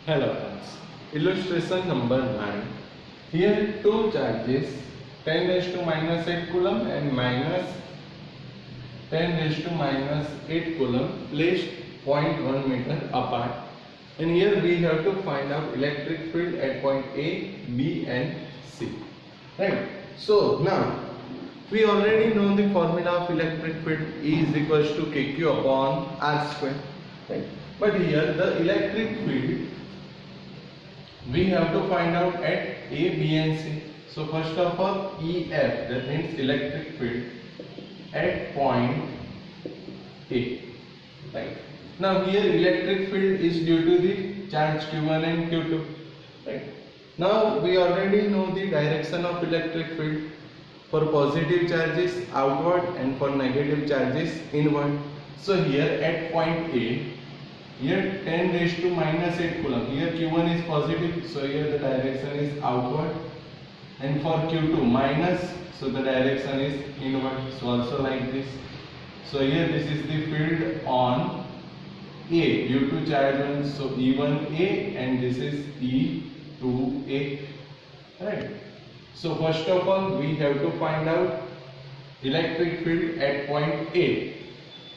Hello friends. Illustration number 9. Here two charges 10 raised to minus 8 coulomb and minus 10 raised to minus 8 coulomb placed 0.1 meter apart. And here we have to find out electric field at point A, B and C. Right. So now we already know the formula of electric field. E is equals to kq upon r square. Right. But here the electric field we have to find out at A, B and C. So first of all EF, that means electric field at point A. Right. Now here electric field is due to the charge Q1 and Q2. Right. Now we already know the direction of electric field. For positive charges outward and for negative charges inward. So here at point A, here 10 raised to minus 8 coulomb. Here Q1 is positive, so here the direction is outward. And for Q2 minus, so the direction is inward. So also like this. So here this is the field on A due to charge 1. So E1A and this is E2A. Right. So first of all we have to find out electric field at point A.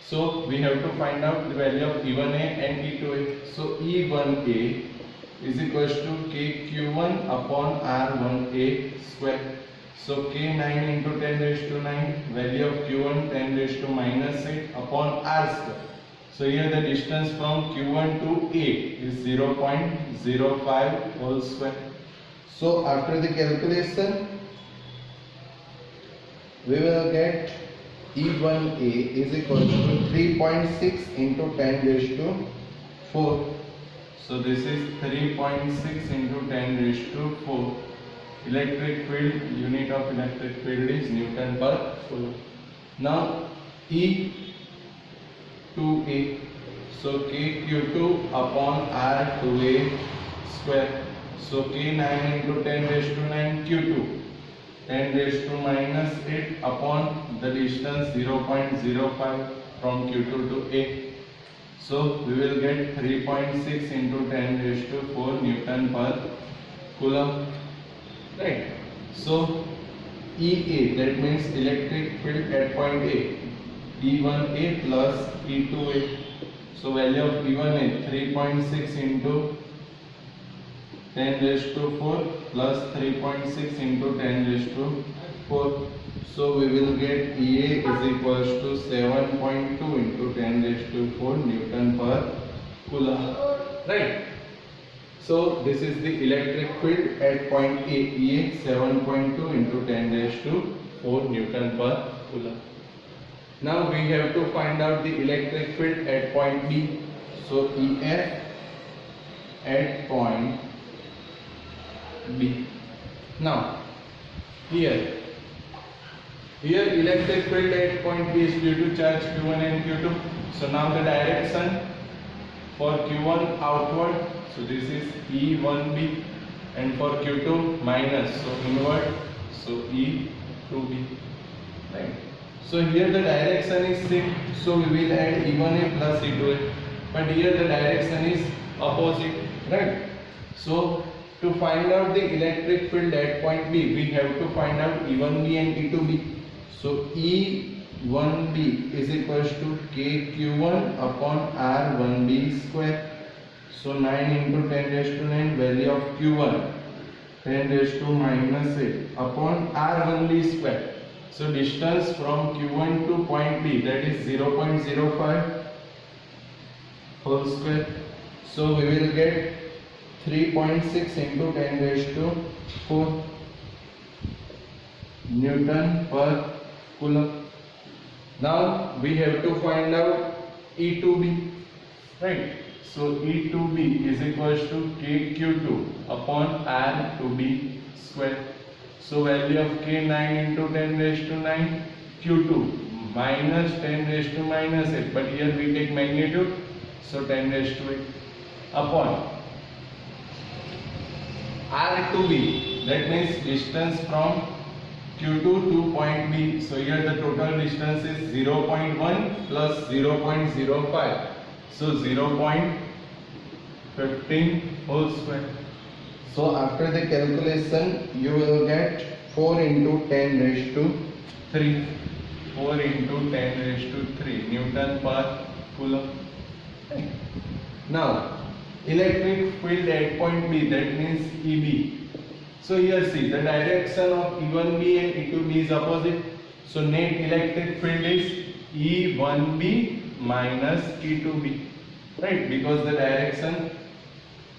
So we have to find out the value of E1A and E2A. So E1A is equals to KQ1 upon R1A square. So K9 into 10 raised to 9, value of Q1 10 raised to minus 8 upon R square. So here the distance from Q1 to A is 0.05 whole square. So after the calculation we will get E1A is equal to 3.6 into 10 raised to 4. So this is 3.6 into 10 raised to 4. Electric field, unit of electric field is Newton per coulomb. Now E2A, so KQ2 upon R2A square. So K9 into 10 raised to 9 Q2 10 raised to minus 8 upon the distance 0.05 from Q2 to A. So we will get 3.6 into 10 raised to 4 Newton per coulomb. Right. So EA, that means electric field at point A, E1A plus E2A. So value of E1A 3.6 into 10 raised to 4 plus 3.6 into 10 raised to 4. So we will get EA is equals to 7.2 into 10 raised to 4 Newton per coulomb. Right. So this is the electric field at point A, EA 7.2 into 10 raised to 4 Newton per coulomb. Now we have to find out the electric field at point B. So EF at point B. Now here electric field at point B is due to charge Q1 and Q2. So now the direction for Q1 outward, so this is E1B, and for Q2 minus, so inward, so E2B. Right. So here the direction is same, so we will add E1A plus E2A, but here the direction is opposite. Right. So to find out the electric field at point B, we have to find out E1B and E2B. So E1B is equals to KQ1 upon R1B square. So 9 into 10 raised to 9, value of Q1 10 raised to minus 8 upon R1B square. So distance from Q1 to point B, that is 0.05 whole square. So we will get 3.6 into 10 raised to 4 Newton per coulomb. Now we have to find out E2B. Right. So E2B is equals to KQ2 upon R2B square. So value of K9 into 10 raised to 9 Q2 minus 10 raised to minus 8. But here we take magnitude. So 10 raised to 8 upon R2B, that means distance from Q2 to point B. So here the total distance is 0.1 plus 0.05. So 0.5 15 whole square. So after the calculation, you will get 4 into 10 raised to 3. 4 into 10 raised to 3 Newton per coulomb. Right. Now, electric field at point B, that means EB. So here see, the direction of E1B and E2B is opposite. So net electric field is E1B minus E2B. Right, because the direction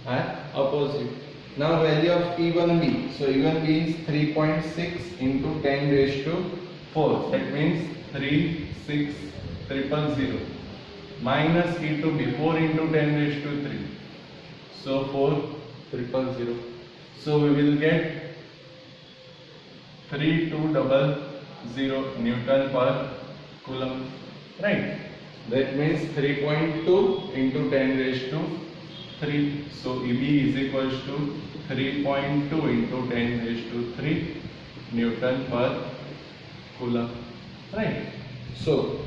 are opposite. Now value of E1B. So E1B is 3.6 into 10 raised to 4. That means 36000 minus E2B 4 into 10 raised to 3. So 4000. So we will get 3200 Newton per coulomb. Right. That means 3.2 into 10 raised to 3. So EB is equals to 3.2 into 10 raised to 3 Newton per coulomb. Right. So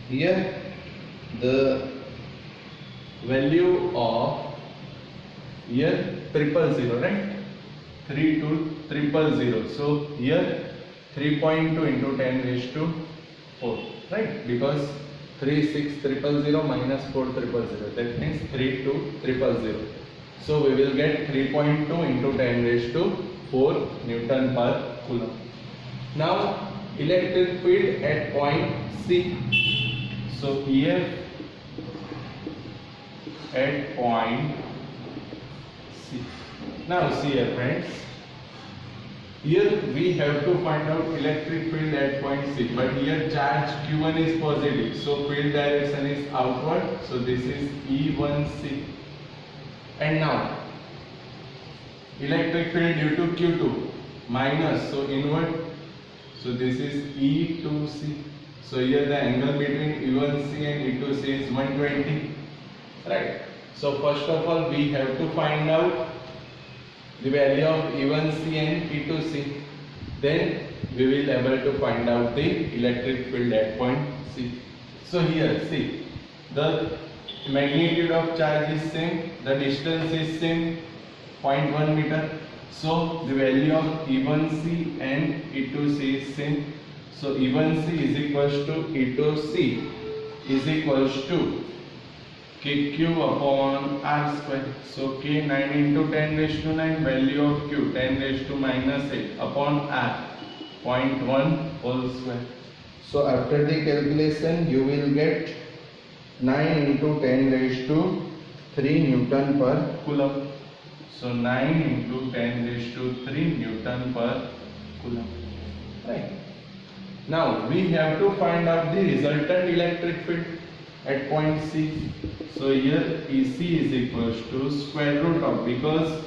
here the Value of here 000, right? 3 to 000. So here 3.2 into 10 raised to 4. Right? Because 36000 minus 4000, that means 32000. So we will get 3.2 into 10 raised to 4 Newton per coulomb. Now electric field at point C. So EF at point C. Now see here friends. Here we have to find out electric field at point C, but here charge Q1 is positive, so field direction is outward, so this is E1C. And now electric field due to Q2 minus, so inward, so this is E2C. So here the angle between E1C and E2C is 120, right? So first of all we have to find out the value of E1C and E2C, then we will able to find out the electric field at point C. So here see, the magnitude of charge is same, the distance is same, 0.1 meter. So the value of E1C and E2C is same. So E1C is equals to E2C is equals to KQ upon R square. So K 9 into 10 raised to 9, value of Q 10 raised to minus 8 upon R 0.1 whole square. So after the calculation, you will get 9 into 10 raised to 3 Newton per coulomb. So 9 into 10 raised to 3 Newton per coulomb. Right. Now we have to find out the resultant electric field at point C. So here EC is equals to square root of, because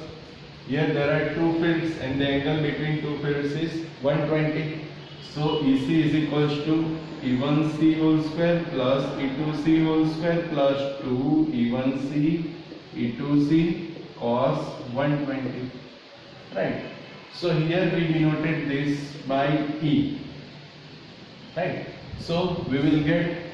here there are two fields and the angle between two fields is 120. So EC is equals to E1C whole square plus E2C whole square plus 2 E1C E2C cos 120. Right. So here we denoted this by E. Right. So we will get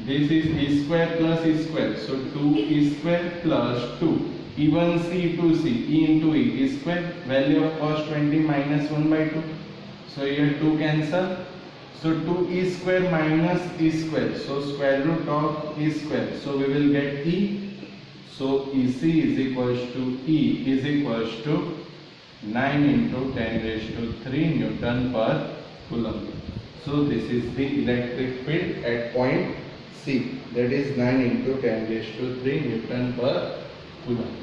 this is E square plus E square. So 2 E square plus 2 E1C E2C, E into E, E square, value of cos 20 minus 1 by 2. So here 2 cancel. So 2 E square minus E square. So square root of E square. So we will get E. So EC is equals to E is equals to 9 into 10 raised to 3 Newton per coulomb. So this is the electric field at point C, that is 9 into 10 raised to 3 Newton per coulomb.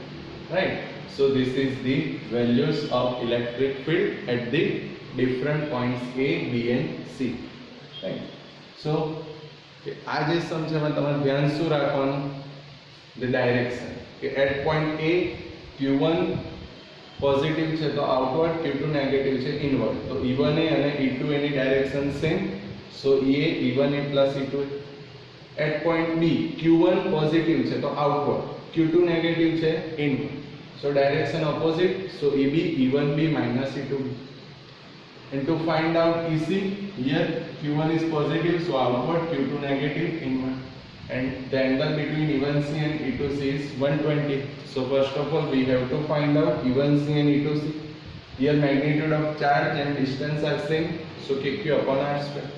Right. So this is the values of electric field at the different points A, B and C. Right. So આ જે સમ છે એમાં તમારે ધ્યાન શું રાખવાનું, the direction, કે at point A Q1 positive છે તો આઉટવર્ડ, Q2 નેગેટિવ છે ઇનવર્ડ. તો E1A અને E2A ની ડાયરેક્શન સેમ, so EA E1A plus E2A. At point B Q1 positive છે તો આઉટવર્ડ, Q2 નેગેટિવ છે inward. So direction opposite, so EB E1B minus E2B. And to find out EC, here Q1 is positive, so outward, Q2 negative, inward. and the angle between E1C and E2C is 120. So first of all we have to find out E1C and E2C. Here magnitude of charge and distance are same, so KQ upon R square.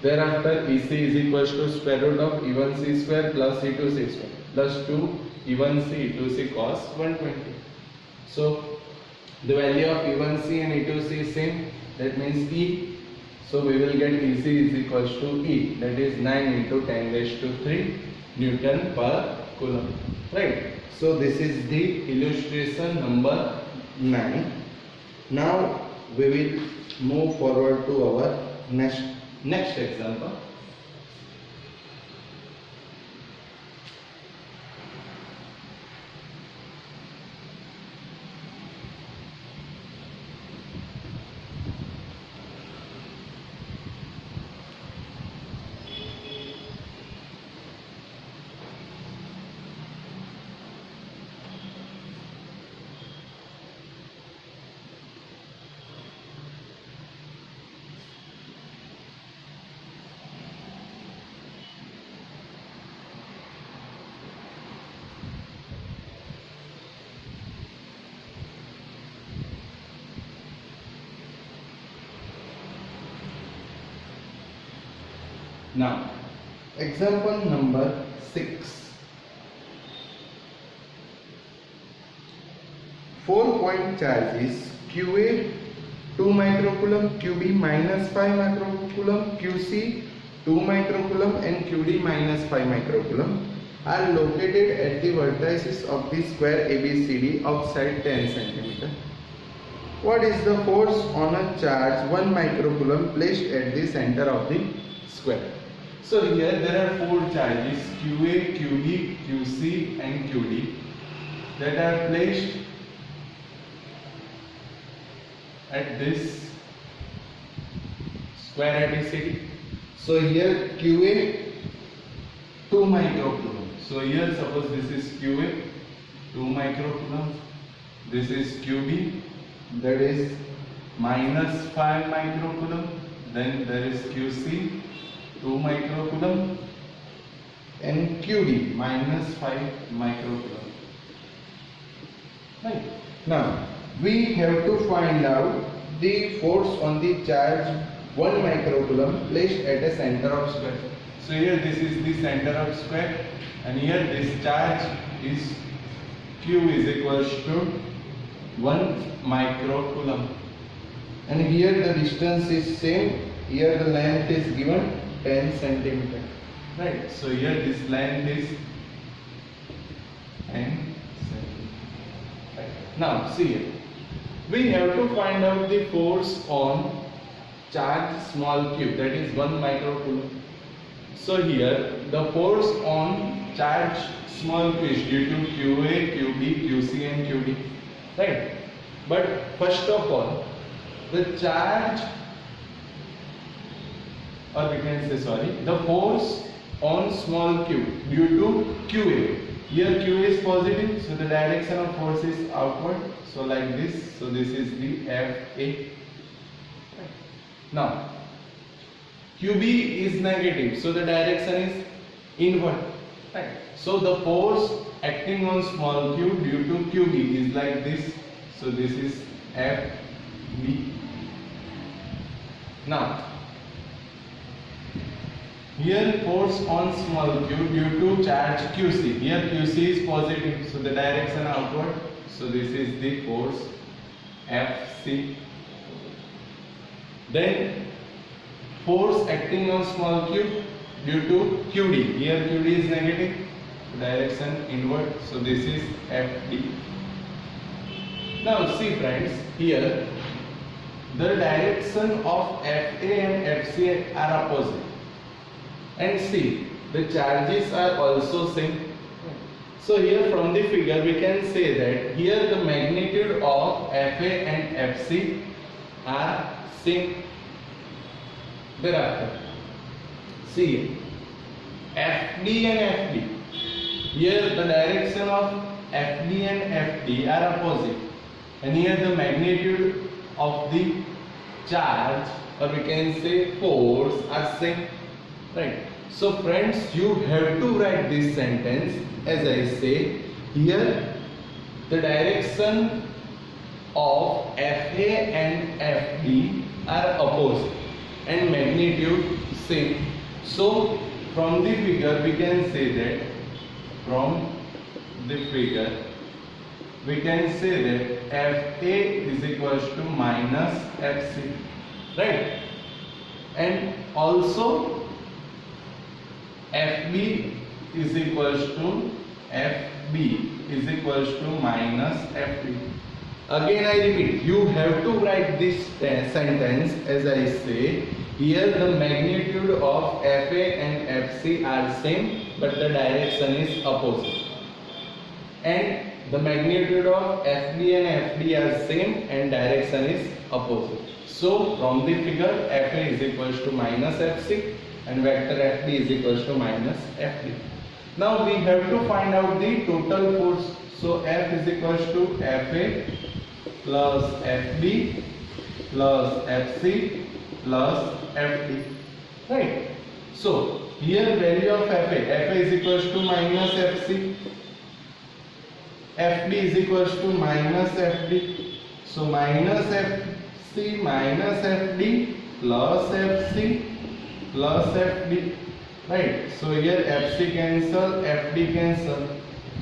Thereafter EC is equals to square root of E1C square plus E2C square plus 2 E1C E2C cos 120. So the value of E1C and E2C is same, that means E. So we will get EC is equals to E, that is 9 into 10 raised to 3 Newton per Coulomb. Right. So this is the illustration number 9. Now we will move forward to our next example. Now, example number 6. 4-point charge is QA 2 microcoulomb, QB minus 5 microcoulomb, QC 2 microcoulomb and QD minus 5 microcoulomb are located at the vertices of the square ABCD of side 10 cm. What is the force on a charge 1 microcoulomb placed at the center of the square? So here there are 4 charges QA, QB, QC and QD that are placed at this square ABCD. So here QA 2 microcoulomb. So here suppose this is QA 2 microcoulomb. This is QB, that is minus 5 microcoulomb. Then there is QC 2 microcoulomb and QD minus 5 microcoulomb. Right. Now we have to find out the force on the charge 1 microcoulomb placed at a center of square. So here this is the center of square and here this charge is Q is equals to 1 microcoulomb and here the distance is same. Here the length is given 10 centimeter. Right. So here this length is 10 centimeter. Right. Now see here. We have to find out the force on charge small q, that is 1 microcoulomb. So here the force on charge small q is due to QA, QB, QC and QD. Right. But first of all, the charge, or we can say the force on small q due to QA. Here Q is positive, so the direction of force is outward. So like this. So this is the FA. Now QB is negative, so the direction is inward. Right. So the force acting on small q due to QB is like this. So this is FB. Now here force on small q due to charge QC. Here QC is positive, so the direction outward. So this is the force FC. Then force acting on small q due to QD. Here QD is negative, direction inward. So this is FD. Now see friends, here the direction of FA and FC are opposite. And see, the charges are also same. So here from the figure we can say that here the magnitude of FA and FC are same. Thereafter, see FD and FD. Here the direction of FD and FD are opposite. And here the magnitude of the charge, or we can say force, are same. right? So friends, you have to write this sentence as I say here. The direction of FA and FB are opposite and magnitude same. So from the figure we can say that FA is equals to minus FC, right? And also FB is equals to minus FB. Again I repeat, you have to write this sentence as I say here. The magnitude of FA and FC are same but the direction is opposite, and the magnitude of FB and FD are same and direction is opposite. So from the figure FA is equals to minus FC and vector FB is equals to minus FD. Now we have to find out the total force. So F is equals to FA plus FB plus FC plus FD, right? So here value of FA is equals to minus FC, FB is equals to minus FD. So minus FC minus FD plus FC plus FD, right? So here FC cancel, FD cancel.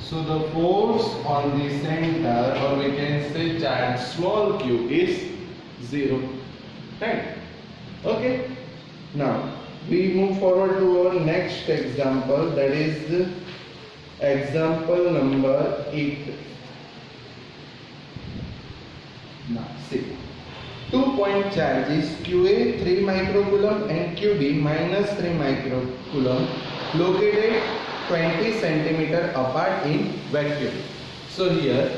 So the force on the center, or we can say charge small q, is 0, right? Okay. Now we move forward to our next example, that is the example number 8. Now see, 2-point charges QA 3 microcoulomb and QB minus 3 microcoulomb located 20 centimeter apart in vacuum. So here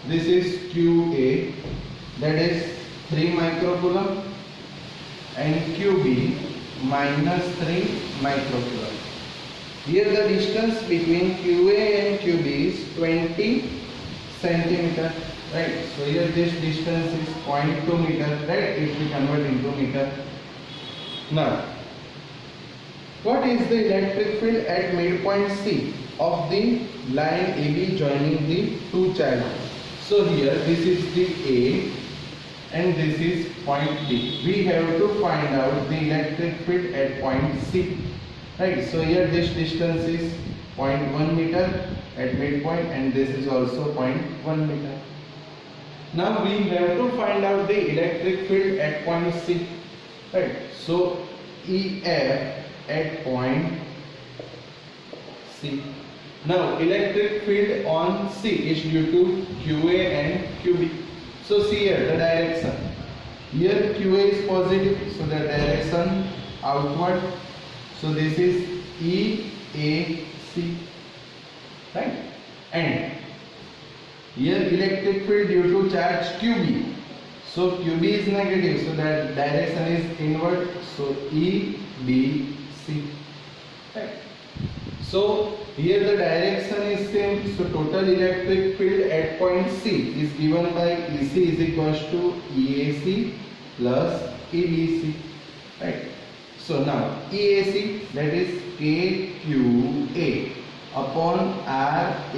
this is QA, that is 3 microcoulomb, and QB minus 3 microcoulomb. Here the distance between QA and QB is 20 centimeter, right? So here this distance is 0.2 meter, right? If we convert into meter. Now what is the electric field at midpoint C of the line AB joining the two charges? So here this is the A and this is point B. We have to find out the electric field at point C, right? So here this distance is 0.1 meter at midpoint and this is also 0.1 meter. Now we have to find out the electric field at point C, right? So EF at point C. Now electric field on C is due to QA and QB. So see here the direction. Here QA is positive, so the direction outward. So this is EAC, right? And here electric field due to charge QB. So QB is negative, so that direction is inward. So EBC, right? So here the direction is same. So total electric field at point C is given by EC is equals to EAC plus EBC, right? So now EAC, that is KQA upon RAC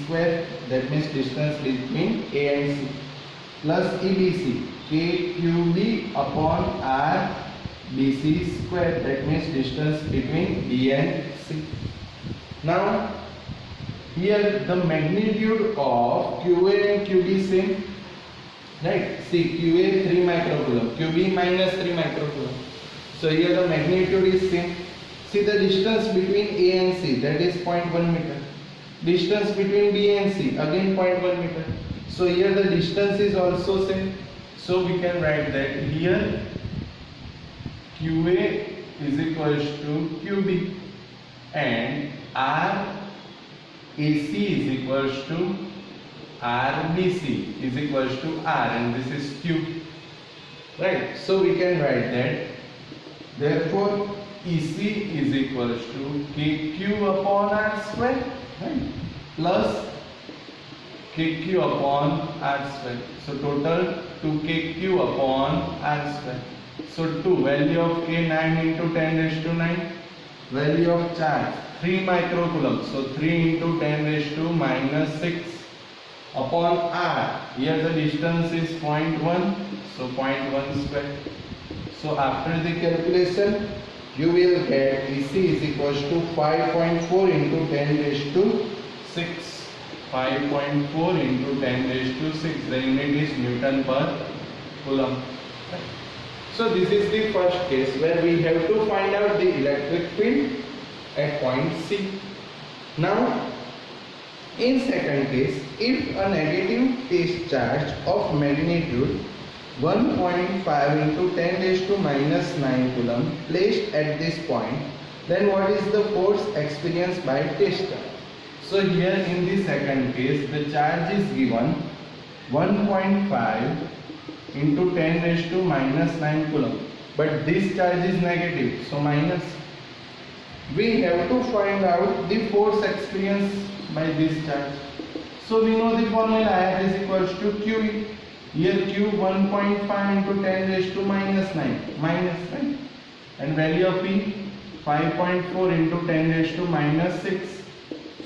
square, that means distance between A and C, plus EBC KQB upon RBC square, that means distance between B and C. Now here the magnitude of QA and QB same, right? See, QA 3 microcoulomb, QB minus 3 microcoulomb. So here the magnitude is same. See the distance between A and C, that is 0.1 meter. Distance between B and C, again 0.1 meter. So here the distance is also same. So we can write that here QA is equals to QB and RAC is equals to RBC is equals to R, and this is Q, right? So we can write that therefore EC is equals to KQ upon R square, right? Plus KQ upon R square. So total 2KQ upon R square. So 2, value of K 9 into 10 raised to 9. Value of charge 3 microcoulomb. So 3 into 10 raised to minus 6 upon R. Here the distance is 0.1. So 0.1 square. So after the calculation, you will get EC is equals to 5.4 into 10 raised to 6. 5.4 into 10 raised to 6. The unit is Newton per coulomb. So this is the first case where we have to find out the electric field at point C. Now, in second case, if a negative is charge of magnitude 1.5 into 10 raised to minus 9 coulomb placed at this point, then what is the force experienced by tester? So here in the second case, the charge is given 1.5 into 10 raised to minus 9 coulomb, but this charge is negative, so minus. We have to find out the force experienced by this charge. So we know the formula F is equals to QE. Here Q 1.5 into 10 raised to minus 9, minus 9, and value of E 5.4 into 10 raised to minus 6.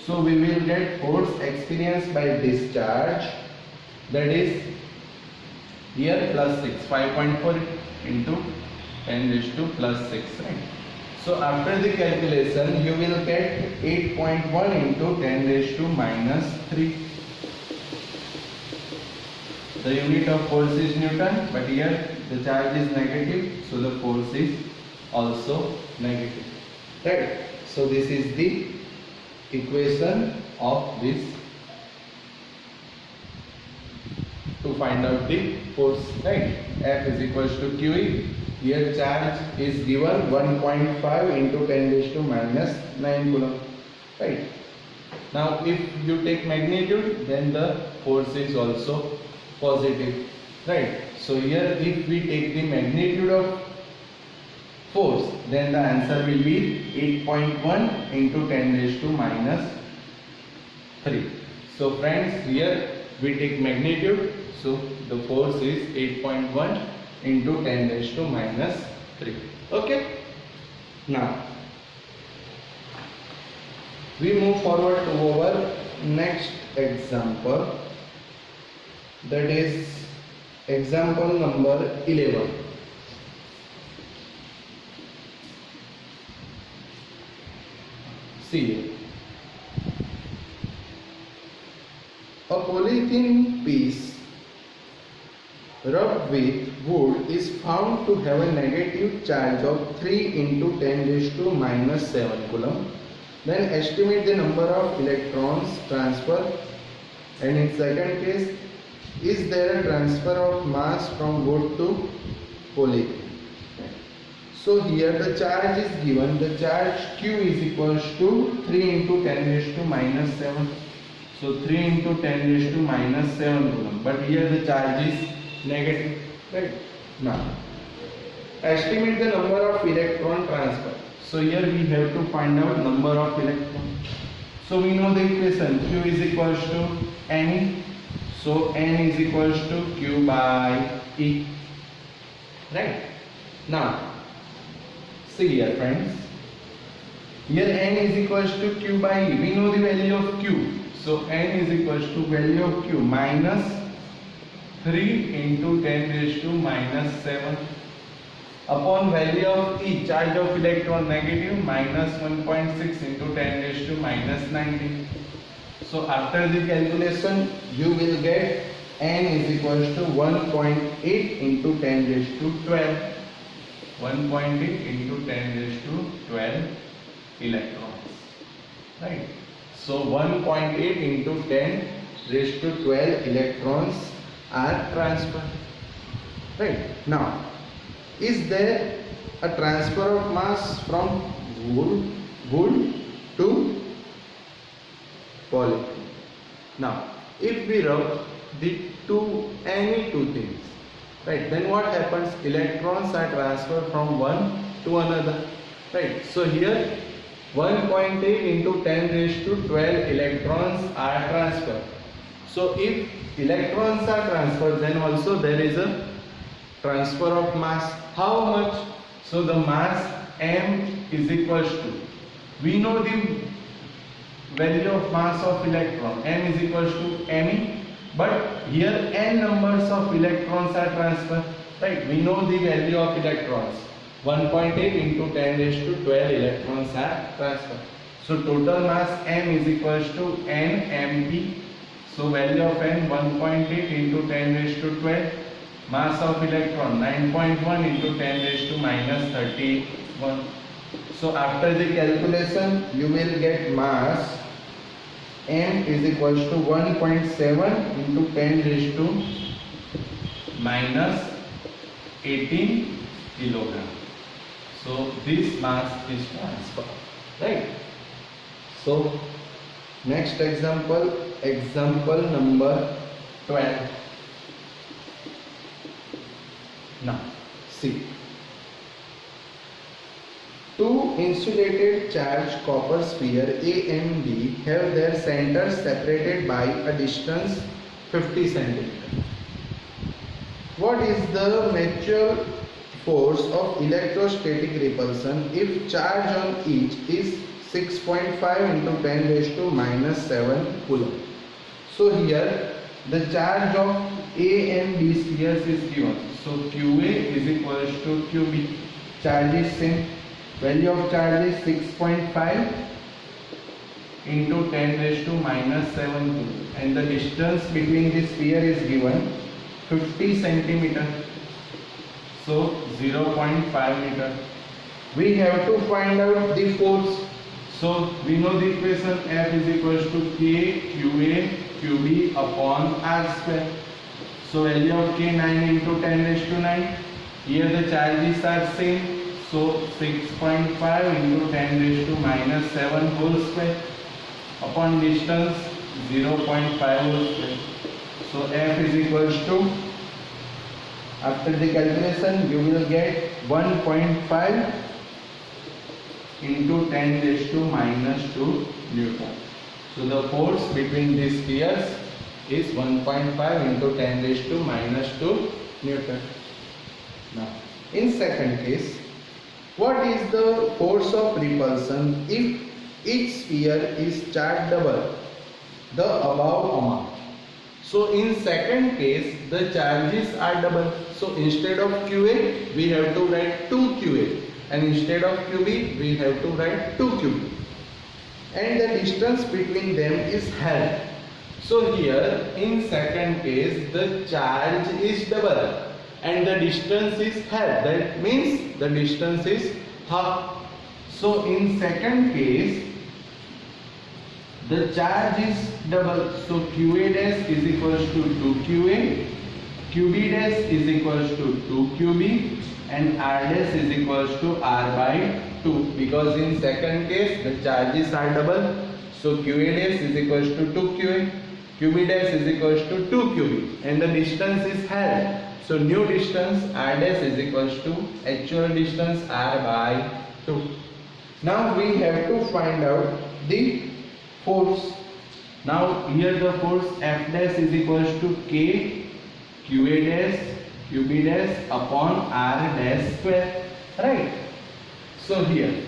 So we will get force experienced by discharge, that is here plus 6, 5.4 into 10 raised to plus 6, right? So after the calculation, you will get 8.1 into 10 raised to minus 3. The unit of force is Newton, but here the charge is negative, so the force is also negative, right? So this is the equation of this to find out the force, right? F is equals to QE. Here charge is given 1.5 into 10 raised to minus 9 coulomb, right? Now if you take magnitude, then the force is also positive, right? So here if we take the magnitude of force, then the answer will be 8.1 into 10 raised to minus 3. So friends, here we take magnitude, so the force is 8.1 into 10 raised to minus 3. Okay? Now, we move forward to our next example, that is example number 11. See here. A polythene piece rubbed with wood is found to have a negative charge of 3 into 10 raised to minus 7 coulomb. Then estimate the number of electrons transferred, and in second case, is there a transfer of mass from wood to polythene? So here the charge is given, the charge Q is equals to 3 into 10 raised to minus 7. So 3 into 10 raised to minus 7 coulomb, but here the charge is negative, right? Now, estimate the number of electron transfer. So here we have to find out number of electrons. So we know the equation, Q is equals to N. So N is equals to Q by E, right? Now, see here friends, here N is equals to Q by E. We know the value of Q. So N is equals to value of Q minus 3 into 10 raised to minus 7 upon value of E, charge of electron negative, minus 1.6 into 10 raised to minus 19. So after the calculation, you will get N is equals to 1.8 into 10 raised to 12. 1.8 into 10 raised to 12 electrons, right? So 1.8 into 10 raised to 12 electrons are transferred, right? Now, is there a transfer of mass from wood to polythene? Now, if we rub any two things, right, then what happens? Electrons are transferred from one to another, right? So here 1.8 into 10 raised to 12 electrons are transferred. So if electrons are transferred, then also there is a transfer of mass How much? So the mass m is equals to, we know the value of mass of electron, m is equals to me, but here n numbers of electrons are transferred, right? We know the value of electrons, 1.8 into 10 raised to 12 electrons are transferred. So total mass m is equals to n mp. So value of n 1.8 into 10 raised to 12. Mass of electron 9.1 into 10 raised to minus 31. So after the calculation, you will get mass m is equals to 1.7 into 10 raised to minus 18 kilogram. So this mass is transferred, right? So next example, example number 12. Now see, two insulated charged copper sphere A and B have their centers separated by a distance 50 cm. What is the mutual force of electrostatic repulsion if charge on each is 6.5 into 10 raised to minus 7 coulomb? So here the charge of A and B spheres is given. So QA is equals to QB. Charge is same. Value of charge is 6.5 into 10 raised to minus 7 coulomb. And the distance between the sphere is given 50 centimeter. So 0.5 meter. We have to find out the force. So we know the equation, F is equals to K QA QB upon R square. So value of K 9 into 10 raised to 9. Here the charges are same. So 6.5 into 10 raised to minus 7 whole square upon distance 0.5 whole square. So F is equals to, after the calculation you will get 1.5 into 10 raised to minus 2 Newton. So the force between these spheres is 1.5 into 10 raised to minus 2 Newton. Now in second case, what is the force of repulsion if each sphere is charged double the above amount? So in second case the charges are double. So instead of QA we have to write 2QA, and instead of QB we have to write 2QB, and the distance between them is held. So here in second case the charge is double and the distance is half. That means the distance is half. So in second case the charge is double. So QA dash is equals to 2QA, QB dash is equals to 2QB, and R dash is equals to R by 2, because in second case the charges are double. So QA dash is equals to 2QA, QB dash is equals to 2QB, and the distance is held. So new distance R dash is equals to actual distance R by 2. Now we have to find out the force. Now here the force F dash is equals to K QA dash QB dash upon R dash square, right? So here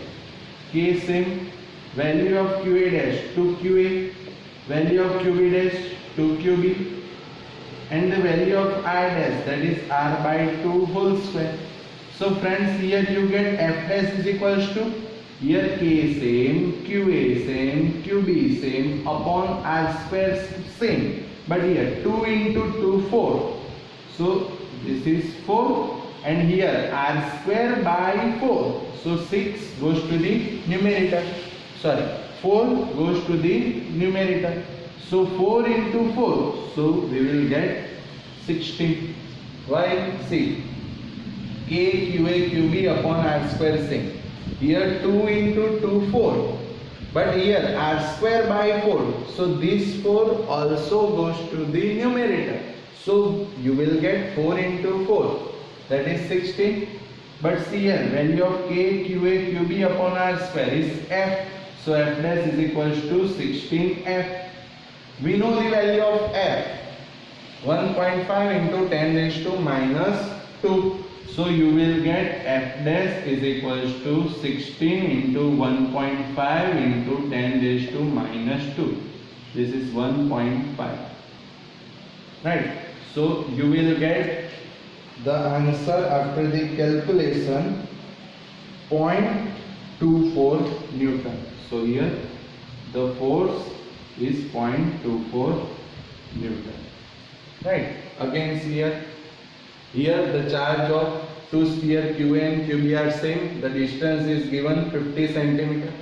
K same, value of QA dash 2QA, value of QB dash 2QB, and the value of R dash, that is R by 2 whole square. So friends, here you get F dash is equals to, here K same, QA same, QB same upon R square same, but here 2 into 2 4. So this is 4, and here R square by 4. So 6 goes to the numerator. Sorry, 4 goes to the numerator. So 4 into 4. So we will get 16. Why? See, K QA QB upon R square same. Here 2 into 2 4. But here R square by 4. So this 4 also goes to the numerator. So you will get 4 into 4. That is 16. But see here, value of K QA QB upon R square is F. So F dash is equals to 16F. We know the value of F, 1.5 into 10 raised to minus 2. So you will get F dash is equals to 16 into 1.5 into 10 raised to minus 2. This is 1.5. Right. So you will get the answer after the calculation 0.24 Newton. So here the force is 0.24 Newton. Right. Again see here. Here the charge of two sphere QA and QB are same. The distance is given 50 cm.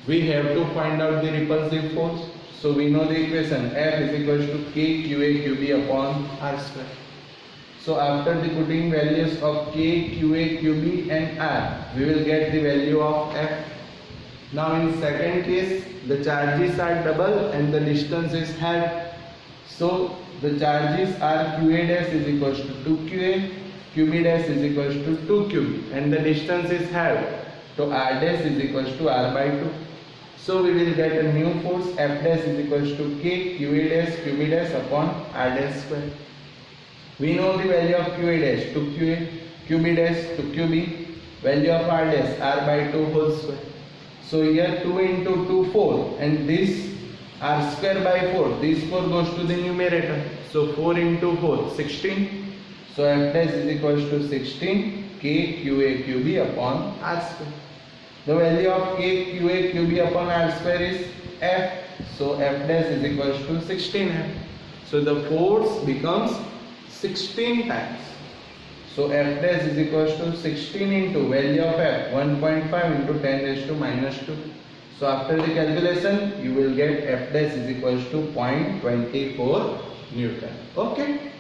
We have to find out the repulsive force. So we know the equation F is equals to K QA QB upon R square. So after the putting values of K, QA, QB and R, we will get the value of F. Now in second case, the charges are double and the distance is half. So the charges are QA dash is equals to 2QA, QB dash is equals to 2QB and the distance is half. So R dash is equals to R by 2. So we will get a new force F dash is equals to K, QA dash, QB dash upon R dash square. We know the value of QA dash to QA, QB dash to QB, value of R dash R by 2 whole square. So here 2 into 2 4 and this R square by 4, this 4 goes to the numerator. So 4 into 4 16. So F dash is equals to 16 K QA QB upon R square. The value of K QA QB upon R square is F. So F dash is equals to 16F. So the force becomes 16 times. So F dash is equals to 16 into value of F 1.5 into 10 raised to minus 2. So after the calculation you will get F dash is equals to 0.24 Newton. Okay.